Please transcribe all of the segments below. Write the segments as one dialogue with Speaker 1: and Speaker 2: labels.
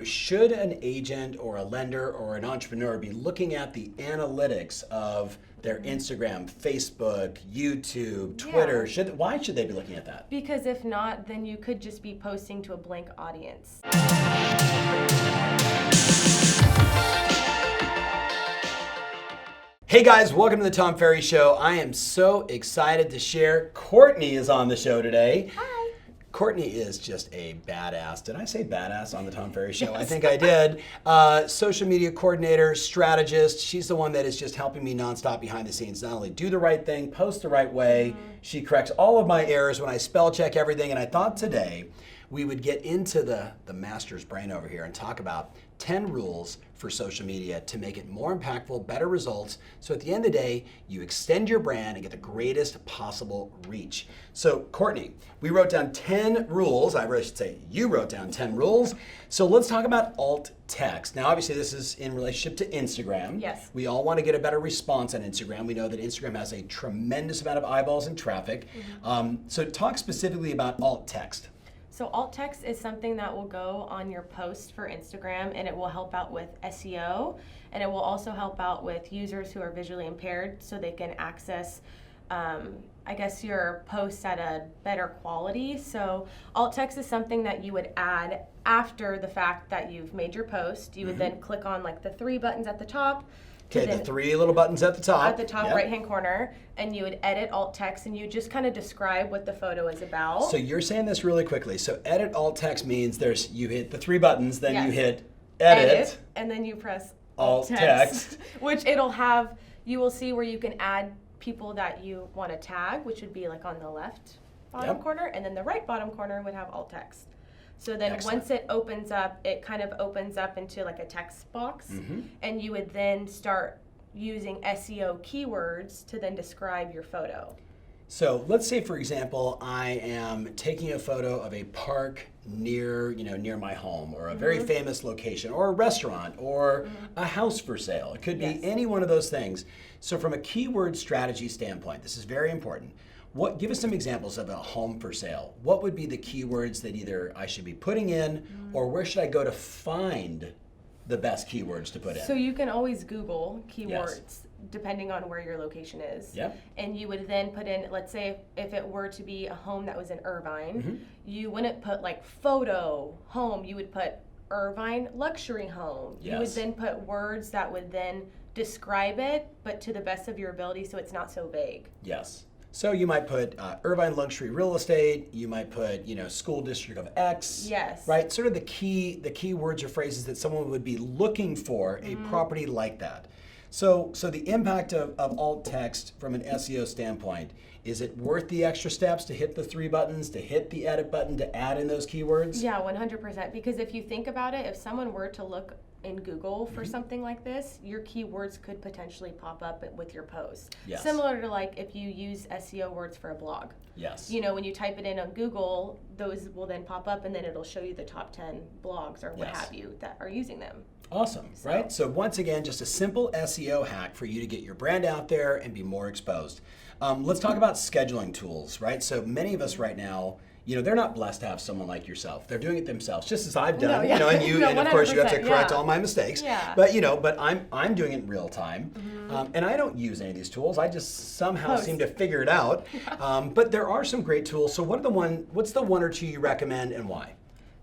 Speaker 1: Should an agent or a lender or an entrepreneur be looking at the analytics of their Instagram, Facebook, YouTube, Twitter?
Speaker 2: Yeah.
Speaker 1: Why should they be looking at that?
Speaker 2: Because if not, then you could just be posting to a blank audience.
Speaker 1: Hey guys, welcome to the Tom Ferry Show. I am so excited to share. Courtney is on the show today.
Speaker 2: Hi.
Speaker 1: Courtney is just a badass. Did I say badass on the Tom Ferry Show?
Speaker 2: Yes.
Speaker 1: I think I did. Social media coordinator, strategist. She's the one that is just helping me nonstop behind the scenes. Not only do the right thing, post the right way. She corrects all of my errors when I spell check everything. And I thought today we would get into the master's brain over here and talk about 10 rules for social media to make it more impactful, better results. So at the end of the day, you extend your brand and get the greatest possible reach. So Courtney, we wrote down 10 rules. I really should say you wrote down 10 rules. So let's talk about alt text. Now, obviously this is in relationship to Instagram.
Speaker 2: Yes.
Speaker 1: We all want to get a better response on Instagram. We know that Instagram has a tremendous amount of eyeballs and traffic. So talk specifically about alt text.
Speaker 2: So alt text is something that will go on your post for Instagram, and it will help out with SEO, and it will also help out with users who are visually impaired so they can access your posts at a better quality. So alt text is something that you would add after the fact that you've made your post. You would then click on like the three buttons at the top.
Speaker 1: Okay, the three little buttons at the top.
Speaker 2: At the top right-hand corner, and you would edit alt text, and you just kind of describe what the photo is about.
Speaker 1: So you're saying this really quickly. So edit alt text means you hit the three buttons, then you hit
Speaker 2: edit, and then you press
Speaker 1: alt text.
Speaker 2: Which you will see where you can add people that you want to tag, which would be like on the left bottom corner, and then the right bottom corner would have alt text. So then once it opens up, it kind of opens up into like a text box, and you would then start using SEO keywords to then describe your photo.
Speaker 1: So let's say, for example, I am taking a photo of a park near my home, or a very famous location, or a restaurant, or a house for sale. It could be any one of those things. So from a keyword strategy standpoint, this is very important. Give us some examples of a home for sale. What would be the keywords that either I should be putting in, or where should I go to find the best keywords to put in?
Speaker 2: So you can always Google keywords depending on where your location is.
Speaker 1: Yep.
Speaker 2: And you would then put in, let's say if it were to be a home that was in Irvine, you wouldn't put like photo home, you would put Irvine luxury home.
Speaker 1: Yes.
Speaker 2: You would then put words that would then describe it, but to the best of your ability so it's not so vague.
Speaker 1: Yes. So you might put Irvine luxury real estate. You might put, school district of X.
Speaker 2: Yes.
Speaker 1: Right. Sort of the key words or phrases that someone would be looking for a property like that. So the impact of alt text from an SEO standpoint, is it worth the extra steps to hit the three buttons, to hit the edit button, to add in those keywords?
Speaker 2: Yeah, 100%. Because if you think about it, if someone were to look in Google for something like this, your keywords could potentially pop up with your post.
Speaker 1: Yes.
Speaker 2: Similar to like if you use SEO words for a blog.
Speaker 1: Yes.
Speaker 2: When you type it in on Google, those will then pop up, and then it'll show you the top 10 blogs or what have you that are using them.
Speaker 1: Awesome, right? So once again, just a simple SEO hack for you to get your brand out there and be more exposed. Let's talk about scheduling tools, right? So many of us right now, they're not blessed to have someone like yourself. They're doing it themselves, just as I've done. And you, and of course you have to correct all my mistakes.
Speaker 2: Yeah.
Speaker 1: But I'm doing it in real time, and I don't use any of these tools. I just somehow seem to figure it out. But there are some great tools. So what's the one or two you recommend, and why?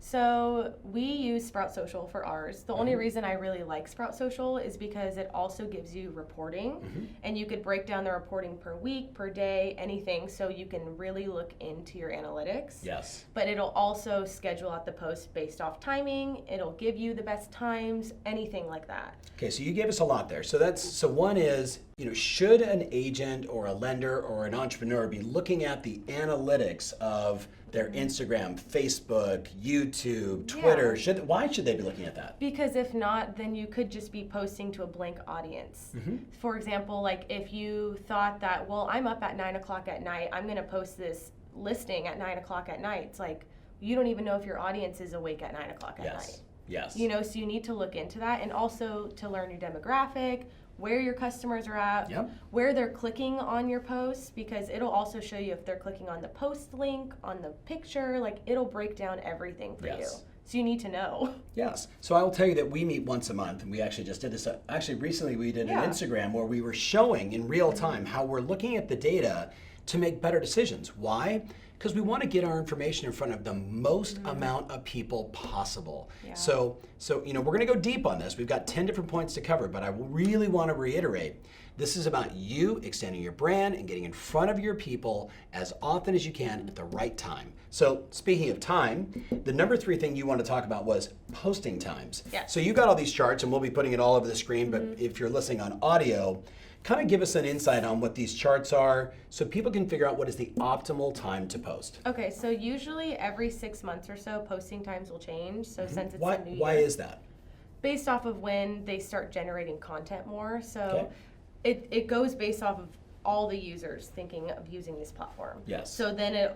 Speaker 2: So we use Sprout Social for ours. The only reason I really like Sprout Social is because it also gives you reporting, and you could break down the reporting per week, per day, anything, so you can really look into your analytics.
Speaker 1: Yes.
Speaker 2: But it'll also schedule out the post based off timing. It'll give you the best times, anything like that.
Speaker 1: Okay, so you gave us a lot there. So one is, should an agent or a lender or an entrepreneur be looking at the analytics of their Instagram, Facebook, YouTube, Twitter? Why should they be looking at that?
Speaker 2: Because if not, then you could just be posting to a blank audience. For example, like if you thought that, well, I'm up at 9 o'clock at night, I'm going to post this listing at 9 o'clock at night. It's like, you don't even know if your audience is awake at 9 o'clock at night.
Speaker 1: Yes.
Speaker 2: So you need to look into that, and also to learn your demographic, where your customers are at, where they're clicking on your posts, because it'll also show you if they're clicking on the post link, on the picture, like it'll break down everything for you. So you need to know.
Speaker 1: Yes. So I will tell you that we meet once a month, and we actually just did this. Actually, recently we did an Instagram where we were showing in real time how we're looking at the data to make better decisions. Why? Because we want to get our information in front of the most amount of people possible.
Speaker 2: Yeah.
Speaker 1: So we're going to go deep on this. We've got 10 different points to cover, but I really want to reiterate, this is about you extending your brand and getting in front of your people as often as you can at the right time. So speaking of time, the number 3 thing you want to talk about was posting times.
Speaker 2: Yes.
Speaker 1: So you got all these charts, and we'll be putting it all over the screen, but if you're listening on audio, kind of give us an insight on what these charts are so people can figure out what is the optimal time to post.
Speaker 2: Okay, so usually every 6 months or so, posting times will change. So since it's
Speaker 1: Why,
Speaker 2: a new year.
Speaker 1: why is that?
Speaker 2: Based off of when they start generating content more. So it goes based off of all the users thinking of using this platform.
Speaker 1: Yes.
Speaker 2: So then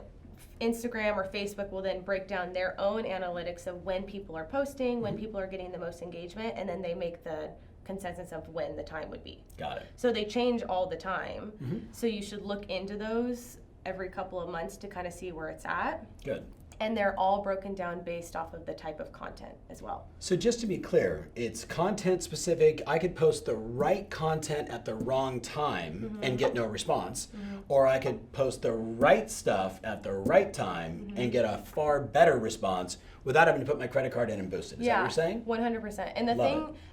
Speaker 2: Instagram or Facebook will then break down their own analytics of when people are posting, when people are getting the most engagement, and then they make the consensus of when the time would be.
Speaker 1: Got it.
Speaker 2: So they change all the time. So you should look into those every couple of months to kind of see where it's at.
Speaker 1: Good.
Speaker 2: And they're all broken down based off of the type of content as well.
Speaker 1: So just to be clear, it's content specific. I could post the right content at the wrong time and get no response, or I could post the right stuff at the right time and get a far better response without having to put my credit card in and boost it. Is that what you're saying?
Speaker 2: 100%. And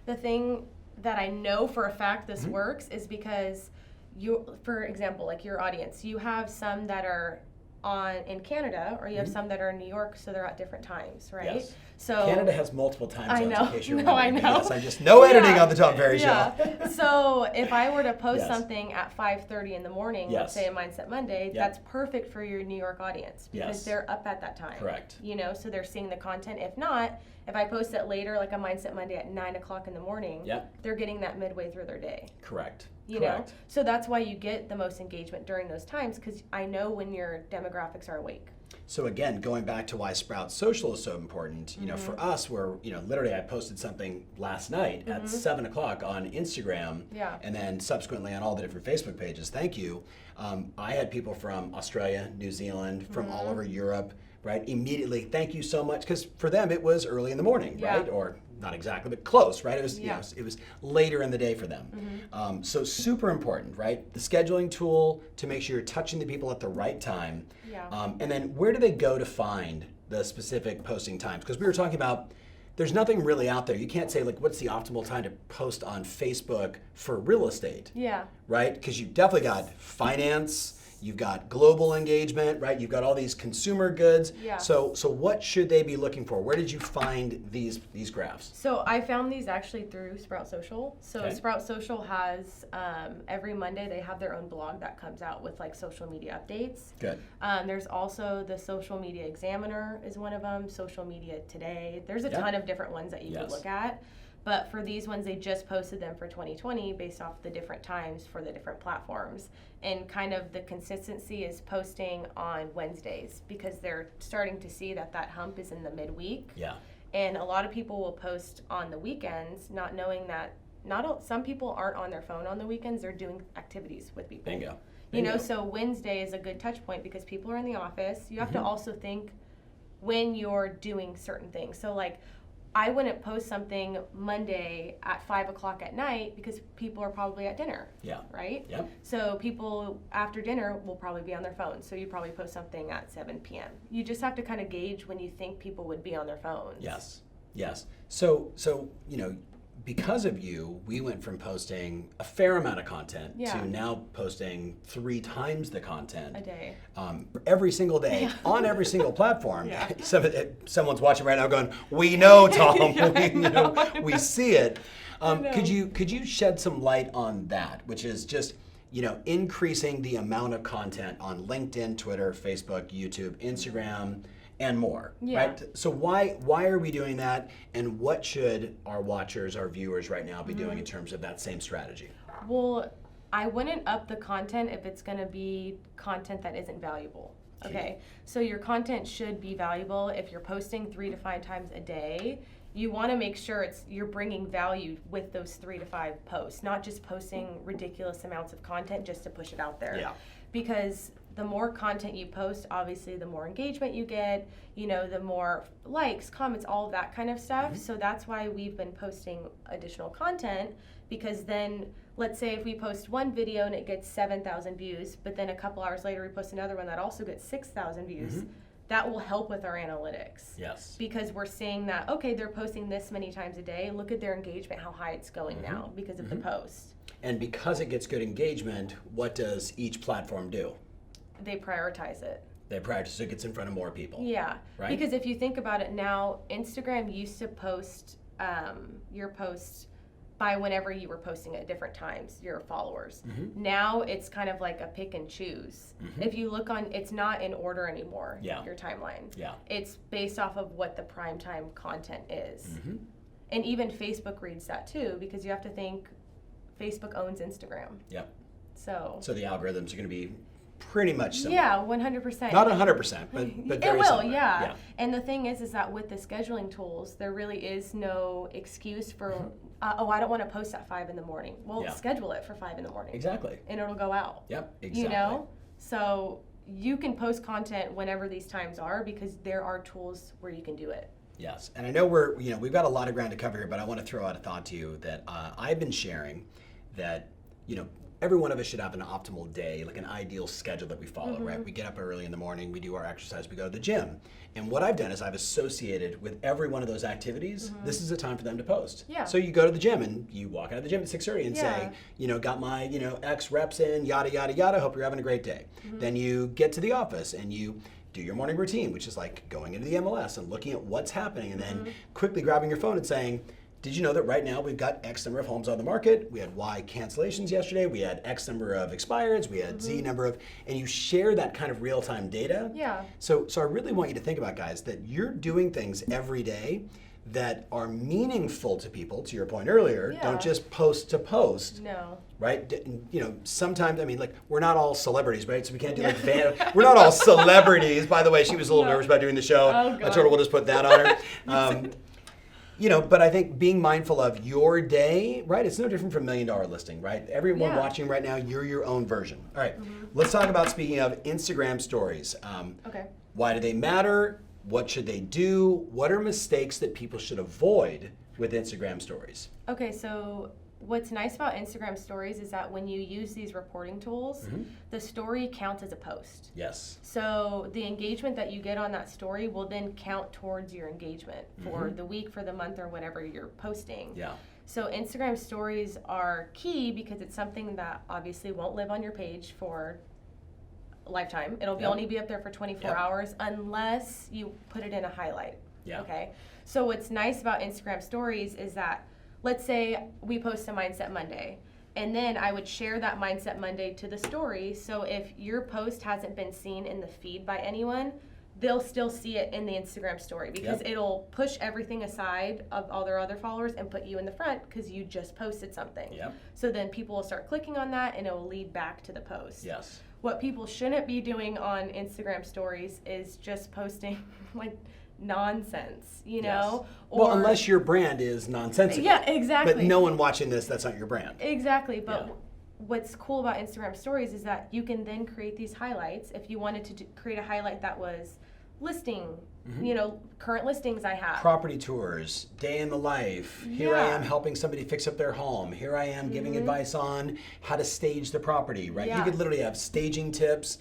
Speaker 2: the thing that I know for a fact this works is because for example, like your audience, you have some that are in Canada, or you have some that are in New York, so they're at different times, right?
Speaker 1: Yes.
Speaker 2: So
Speaker 1: Canada has multiple time zones.
Speaker 2: I know.
Speaker 1: In case you're
Speaker 2: No, I
Speaker 1: wondering.
Speaker 2: know.
Speaker 1: Yes, I just no editing on the Tom Ferry Show.
Speaker 2: So if I were to post
Speaker 1: Yes.
Speaker 2: something at 5:30 in the morning, let's say a Mindset Monday, that's perfect for your New York audience because they're up at that time.
Speaker 1: Correct.
Speaker 2: So they're seeing the content. If not, if I post it later, like a Mindset Monday at 9 o'clock in the morning, they're getting that midway through their day.
Speaker 1: Correct.
Speaker 2: You know? So that's why you get the most engagement during those times, because I know when your demographics are awake.
Speaker 1: So again, going back to why Sprout Social is so important, for us, we're, literally I posted something last night at 7 o'clock on Instagram, and then subsequently on all the different Facebook pages, thank you. I had people from Australia, New Zealand, from all over Europe, right? Immediately, thank you so much, because for them it was early in the morning, right? Or not exactly, but close, right? It was, it was later in the day for them. So super important, right? The scheduling tool to make sure you're touching the people at the right time. And then where do they go to find the specific posting times? Because we were talking about, there's nothing really out there. You can't say, like, what's the optimal time to post on Facebook for real estate? Right? Because you've definitely got finance, you've got global engagement, right? You've got all these consumer goods. So what should they be looking for? Where did you find these graphs?
Speaker 2: So I found these actually through Sprout Social. So Sprout Social has, every Monday they have their own blog that comes out with like social media updates.
Speaker 1: Good.
Speaker 2: There's also the Social Media Examiner is one of them, Social Media Today. There's a ton of different ones that you could look at. But for these ones, they just posted them for 2020 based off the different times for the different platforms. And kind of the consistency is posting on Wednesdays because they're starting to see that hump is in the midweek. And a lot of people will post on the weekends, not knowing that some people aren't on their phone on the weekends. They're doing activities with people.
Speaker 1: Bingo.
Speaker 2: So Wednesday is a good touch point because people are in the office. You have to also think when you're doing certain things. So like, I wouldn't post something Monday at 5 o'clock at night because people are probably at dinner. Right? So people after dinner will probably be on their phones. So you probably post something at 7 p.m. You just have to kind of gauge when you think people would be on their phones.
Speaker 1: Yes. So because of you, we went from posting a fair amount of content to now posting 3 times the content
Speaker 2: a day,
Speaker 1: every single day on every single platform. Someone's watching right now going, "We know, Tom. We see it." Could you shed some light on that, which is just increasing the amount of content on LinkedIn, Twitter, Facebook, YouTube, Instagram, and more, right? So why are we doing that, and what should our watchers, our viewers right now be doing in terms of that same strategy?
Speaker 2: Well, I wouldn't up the content if it's going to be content that isn't valuable. Okay, so your content should be valuable. If you're posting 3 to 5 times a day, you want to make sure you're bringing value with those 3 to 5 posts, not just posting ridiculous amounts of content just to push it out there. Because the more content you post, obviously the more engagement you get, you know, the more likes, comments, all of that kind of stuff. So that's why we've been posting additional content, because then let's say if we post one video and it gets 7,000 views, but then a couple hours later we post another one that also gets 6,000 views. That will help with our analytics.
Speaker 1: Yes.
Speaker 2: Because we're seeing that, okay, they're posting this many times a day. Look at their engagement, how high it's going now because of the post.
Speaker 1: And because it gets good engagement, what does each platform do?
Speaker 2: They prioritize it.
Speaker 1: They prioritize so it gets in front of more people.
Speaker 2: Yeah.
Speaker 1: Right?
Speaker 2: Because if you think about it now, Instagram used to post your posts by whenever you were posting at different times, your followers. Now it's kind of like a pick and choose. If you look on, it's not in order anymore, your timeline.
Speaker 1: Yeah.
Speaker 2: It's based off of what the primetime content is. And even Facebook reads that too, because you have to think Facebook owns Instagram.
Speaker 1: Yep.
Speaker 2: So
Speaker 1: the algorithms are going to be pretty much similar.
Speaker 2: Yeah, 100%.
Speaker 1: Not 100%, but very
Speaker 2: it will,
Speaker 1: similar.
Speaker 2: yeah. And the thing is that with the scheduling tools, there really is no excuse for, oh, I don't want to post at 5 in the morning. Well, schedule it for 5 in the morning.
Speaker 1: Exactly.
Speaker 2: And it'll go out.
Speaker 1: Yep, exactly.
Speaker 2: You know? So you can post content whenever these times are, because there are tools where you can do it.
Speaker 1: Yes, and I know we've got a lot of ground to cover here, but I want to throw out a thought to you that I've been sharing that, every one of us should have an optimal day, like an ideal schedule that we follow, right? We get up early in the morning, we do our exercise, we go to the gym. And what I've done is I've associated with every one of those activities, this is a time for them to post.
Speaker 2: Yeah.
Speaker 1: So you go to the gym and you walk out of the gym at 6:30 and say, got my, X reps in, yada, yada, yada, hope you're having a great day. Then you get to the office and you do your morning routine, which is like going into the MLS and looking at what's happening and then quickly grabbing your phone and saying, did you know that right now we've got X number of homes on the market? We had Y cancellations yesterday. We had X number of expireds. We had Z number of, and you share that kind of real-time data.
Speaker 2: Yeah.
Speaker 1: So I really want you to think about, guys, that you're doing things every day that are meaningful to people, to your point earlier.
Speaker 2: Yeah.
Speaker 1: Don't just post to post.
Speaker 2: No.
Speaker 1: Right? Sometimes, we're not all celebrities, right? So we can't do we're not all celebrities. By the way, she was a little nervous about doing the show.
Speaker 2: Oh,
Speaker 1: I told her we'll just put that on her. But I think being mindful of your day, right? It's no different from $1 Million Listing, right? Everyone watching right now, you're your own version. All right, let's talk about, speaking of Instagram stories.
Speaker 2: Okay.
Speaker 1: Why do they matter? What should they do? What are mistakes that people should avoid with Instagram stories?
Speaker 2: Okay, so what's nice about Instagram stories is that when you use these reporting tools, the story counts as a post.
Speaker 1: Yes.
Speaker 2: So the engagement that you get on that story will then count towards your engagement for the week, for the month, or whenever you're posting.
Speaker 1: Yeah.
Speaker 2: So Instagram stories are key because it's something that obviously won't live on your page for a lifetime. It'll only be up there for 24 hours unless you put it in a highlight.
Speaker 1: Yeah.
Speaker 2: Okay. So what's nice about Instagram stories is that, let's say we post a Mindset Monday, and then I would share that Mindset Monday to the story. So if your post hasn't been seen in the feed by anyone, they'll still see it in the Instagram story, because it'll push everything aside of all their other followers and put you in the front because you just posted something.
Speaker 1: Yep.
Speaker 2: So then people will start clicking on that and it will lead back to the post.
Speaker 1: Yes.
Speaker 2: What people shouldn't be doing on Instagram stories is just posting like nonsense, know?
Speaker 1: Or, well, unless your brand is nonsensical.
Speaker 2: Yeah, exactly.
Speaker 1: But no one watching this, that's not your brand.
Speaker 2: Exactly. But what's cool about Instagram stories is that you can then create these highlights. If you wanted to create a highlight that was listing, current listings I have.
Speaker 1: Property tours, day in the life. Here I am helping somebody fix up their home. Here I am giving advice on how to stage the property, right?
Speaker 2: Yeah.
Speaker 1: You could literally have staging tips,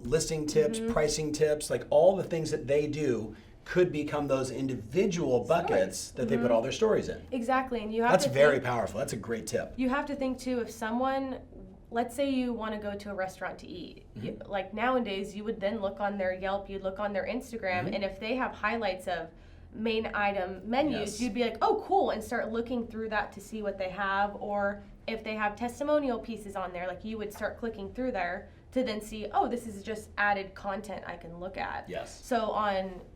Speaker 1: listing tips, pricing tips, like all the things that they do could become those individual buckets that they put all their stories in.
Speaker 2: Exactly. And you have
Speaker 1: That's
Speaker 2: to
Speaker 1: very
Speaker 2: think,
Speaker 1: powerful. That's a great tip.
Speaker 2: You have to think too, if someone, let's say you want to go to a restaurant to eat, like nowadays you would then look on their Yelp, you'd look on their Instagram, and if they have highlights of main item menus, you'd be like, oh cool, and start looking through that to see what they have. Or if they have testimonial pieces on there, like you would start clicking through there to then see, oh, this is just added content I can look at.
Speaker 1: Yes.
Speaker 2: So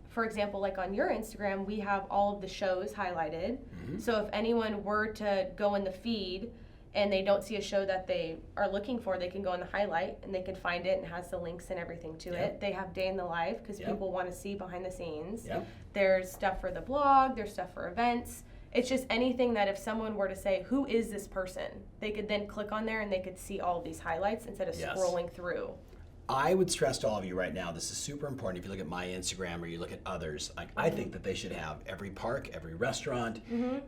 Speaker 2: for example, like on your Instagram, we have all of the shows highlighted. So if anyone were to go in the feed and they don't see a show that they are looking for, they can go in the highlight and they can find it, and it has the links and everything to it. They have day in the life because people want to see behind the scenes. There's stuff for the blog, there's stuff for events. It's just anything that if someone were to say, who is this person? They could then click on there and they could see all of these highlights instead of scrolling through.
Speaker 1: I would stress to all of you right now, this is super important. If you look at my Instagram or you look at others, like I think that they should have every park, every restaurant,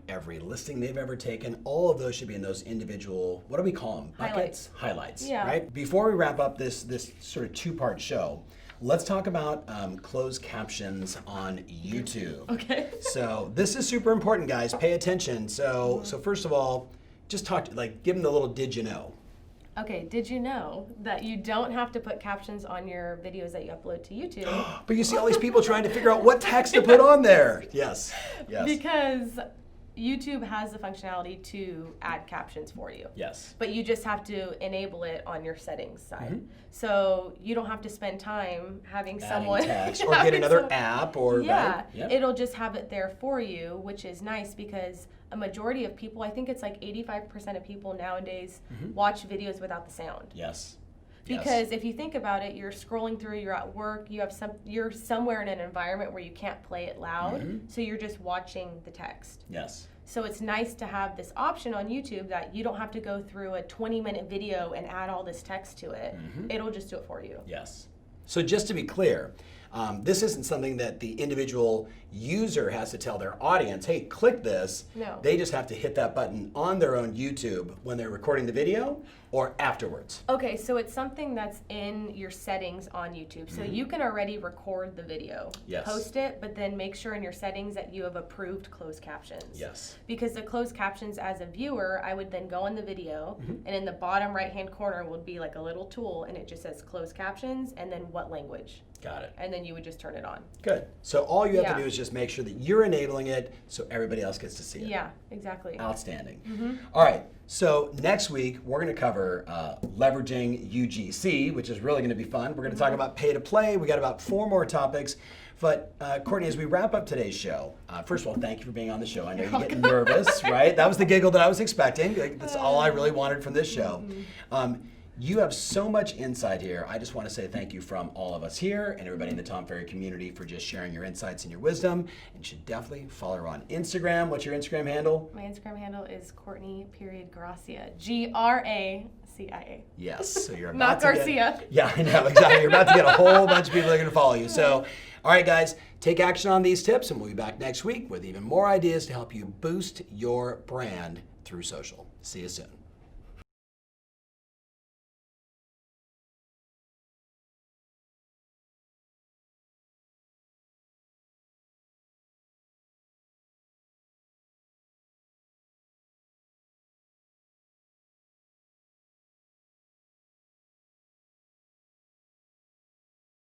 Speaker 1: every listing they've ever taken, all of those should be in those individual, what do we call them? Buckets? Highlights,
Speaker 2: Yeah.
Speaker 1: right? Before we wrap up this sort of two-part show, let's talk about closed captions on YouTube.
Speaker 2: Okay.
Speaker 1: So this is super important, guys. Pay attention. So first of all, just give them the little did you know.
Speaker 2: Okay, did you know that you don't have to put captions on your videos that you upload to YouTube?
Speaker 1: But you see all these people trying to figure out what text to put on there. Yes, yes.
Speaker 2: Because YouTube has the functionality to add captions for you.
Speaker 1: Yes.
Speaker 2: But you just have to enable it on your settings side. So you don't have to spend time having someone
Speaker 1: text or get another app or
Speaker 2: yeah,
Speaker 1: right?
Speaker 2: It'll just have it there for you, which is nice because a majority of people, I think it's like 85% of people nowadays watch videos without the sound.
Speaker 1: Yes.
Speaker 2: Because if you think about it, you're scrolling through, you're at work, you're somewhere in an environment where you can't play it loud, so you're just watching the text.
Speaker 1: Yes.
Speaker 2: So it's nice to have this option on YouTube that you don't have to go through a 20-minute video and add all this text to it. It'll just do it for you.
Speaker 1: Yes. So just to be clear, this isn't something that the individual user has to tell their audience, hey, click this.
Speaker 2: No.
Speaker 1: They just have to hit that button on their own YouTube when they're recording the video or afterwards.
Speaker 2: Okay, so it's something that's in your settings on YouTube. So you can already record the video, post it, but then make sure in your settings that you have approved closed captions.
Speaker 1: Yes.
Speaker 2: Because the closed captions as a viewer, I would then go on the video and in the bottom right-hand corner would be like a little tool and it just says closed captions and then what language.
Speaker 1: Got it.
Speaker 2: And then you would just turn it on.
Speaker 1: Good. So all you have to do is just make sure that you're enabling it so everybody else gets to see it.
Speaker 2: Yeah, exactly.
Speaker 1: Outstanding. All right. So next week, we're going to cover leveraging UGC, which is really going to be fun. We're going to talk about pay to play. We got about 4 more topics. But Courtney, as we wrap up today's show, first of all, thank you for being on the show. I know you're getting nervous, right? That was the giggle that I was expecting. That's all I really wanted from this show. You have so much insight here. I just want to say thank you from all of us here and everybody in the Tom Ferry community for just sharing your insights and your wisdom. And you should definitely follow her on Instagram. What's your Instagram handle?
Speaker 2: My Instagram handle is Courtney.Gracia. Gracia.
Speaker 1: Yes. So you're about
Speaker 2: Not
Speaker 1: to
Speaker 2: Garcia.
Speaker 1: Yeah, I know, exactly. You're about to get a whole bunch of people that are going to follow you. So, all right, guys, take action on these tips, and we'll be back next week with even more ideas to help you boost your brand through social. See you soon.